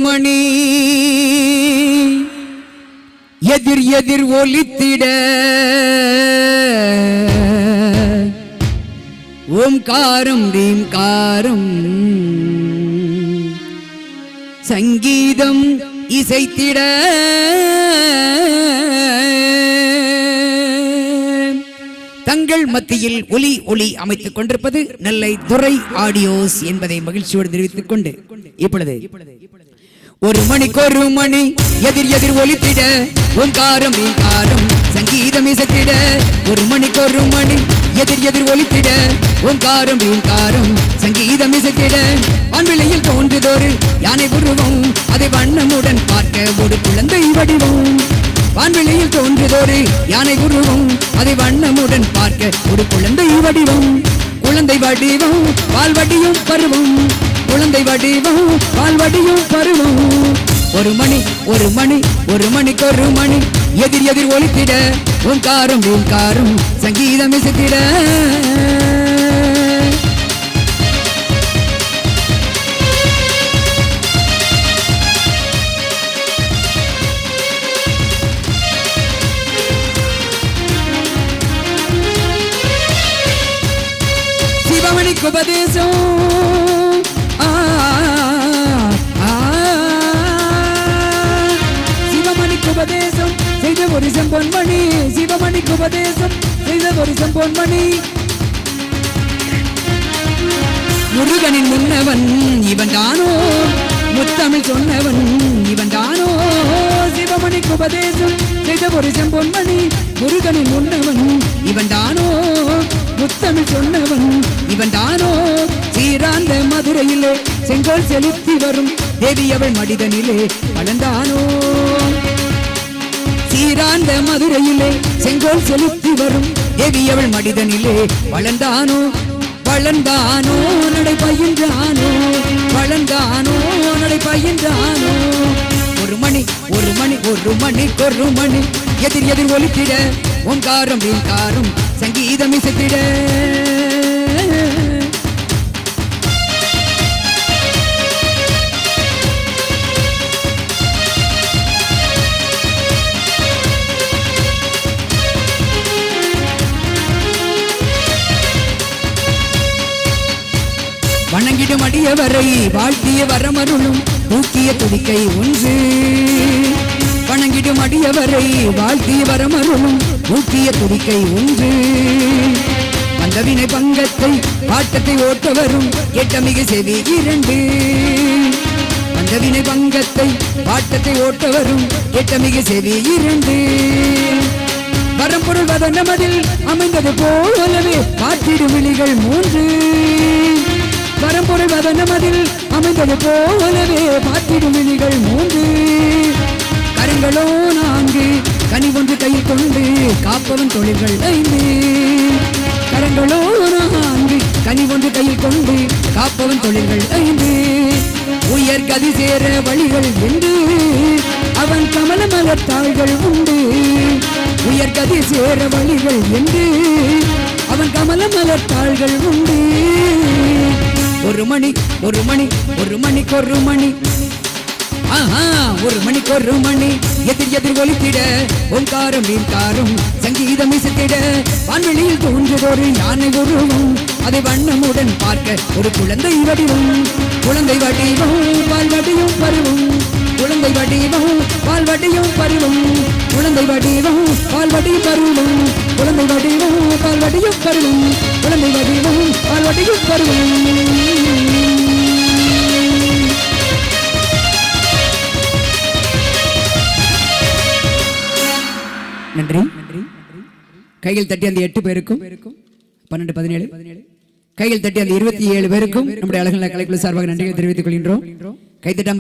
மணி எதிர் எதிர் ஒலித்திட ஓம்காரம் ரீம்காரம் சங்கீதம் இசைத்திட தங்கள் மத்தியில் ஒலி ஒளி அமைத்துக் கொண்டிருப்பது நெல்லை துரை ஆடியோஸ் என்பதை மகிழ்ச்சியோடு தெரிவித்துக் கொண்டு இப்பொழுது ஒரு மணி எதிர் எதிர் ஒலித்திட ஓம்காரம் ரீம்காரம் சங்கீதம் இசைத்திட ஒரு மணி எதிர் எதிர் ஒலித்திட ஓம்காரம் ரீம்காரம் சங்கீதம் இசைத்திட வான்வெளியில் தோன்றுதொரு யானை உருவம் அதை வண்ணமுடன் பார்க்க ஒரு குழந்தை வடிவம் வான்வெளியில் தோன்றுதொரு யானை உருவம் அதை வண்ணமுடன் பார்க்க ஒரு குழந்தை வடிவம் குழந்தை வடிவம் பால்வடியும் பருவம் குழந்தை வடிவம் பால்வடியும் பருவம் ஒரு மணிக்கு ஒரு மணி எதிர் எதிர் ஒலித்திட ஓம்காரம் ரீம்காரம் சங்கீதம் இசைத்திட சிவமணிக்கு உபதேசம் உபதேசம் செய்த ஒரு செம்பொன்மணி சிவமணிக்கு உபதேசம் செய்த ஒரு செம்பொன்மணி முருகனின் முன்னவன் இவன் தானோ முத்தமிழ் சொன்னவன் இவன் தானோ சிவமணிக்கு உபதேசம் செய்த ஒரு செம்பொன்மணி முருகனின் முன்னவன் இவன் தானோ முத்தமிழ் சொன்னவன் இவன் தானோ சீராந்த மதுரையிலே செங்கோல் செலுத்தி வரும் தேவி அவள் மனிதனிலே வளர்ந்தானோ சீராந்த மதுரையிலே செங்கோல் செலுத்தி வரும் தேவி அவள் மனிதனிலே வளர்ந்தானோ வளர்ந்தானோ நடை பயின்றானோ வளர்ந்தானோ நடை பயின்றானோ ஒரு மணி எதிர் எதிர் ஒலித்திட ஓம்காரம் ரீம்காரம் சங்கீதம் இசைத்திட வணங்கிடும் அடியவரை வாழ்த்திய வரமருளும் தூக்கிய துதிக்கை ஒன்று வணங்கிடும் அடியவரை வாழ்த்திய வரமருளும் தூக்கிய துதிக்கை ஒன்று வந்தவினை பங்கத்தை பாட்டத்தை ஓட்ட வரும் எட்டமிகு செவி இரண்டு வந்தவினை பங்கத்தை பாட்டத்தை ஓட்ட வரும் எட்டமிகு செவி இரண்டு வரம்பொருள் வதனமதில் அமைந்தது போலவே காத்திடும் விழிகள் மூன்று வரம்பொருள் வதனமதில் அமைந்தது போலவே பார்த்திடும் விழிகள் மூன்று கரங்களோ நான்கு கனி ஒன்று கையில் கொண்டு காப்பவன் தொழில்கள் ஐந்து கரங்களோ நான்கு கனி ஒன்று கையில் கொண்டு காப்பவன் தொழில்கள் ஐந்து உயர் கதி சேர வழிகள் உண்டு அவன் கமல மலர்த்தாள்கள் உண்டு உயர் கதி சேர வழிகள் என்று அவன் கமல மலர்த்தாள்கள் உண்டு ஒரு மணிக்கு ஒரு மணி ஒரு மணிக்கு ஒரு மணி எதிர் எதிர் ஒலித்திட ஓம்காரம் ரீம்காரம் சங்கீதம் இசைத்திட வான்வெளியில் தோன்றுதொரு யானை உருவம் அதை வண்ணமுடன் பார்க்க ஒரு குழந்தை வடிவம் குழந்தை வடிவம் பால்வடியும் பருவம் குழந்தை வடிவம் பால்வடியும் பருவம் குழந்தை வடிவம் பால்வடியும் பருவம் குழந்தை வடிவம் பால்வடியும் பருவம் குழந்தை வடிவம் பால்வடியும் பருவம் நன்றி. கையில் தட்டி அந்த 8 பேருக்கும் 12 17 கையில் தட்டி அந்த 27 பேருக்கும் நம்முடைய அழகு கலைக்குழு சார்பாக நன்றியை தெரிவித்துக் கொள்கின்றோம். கைத்தட்ட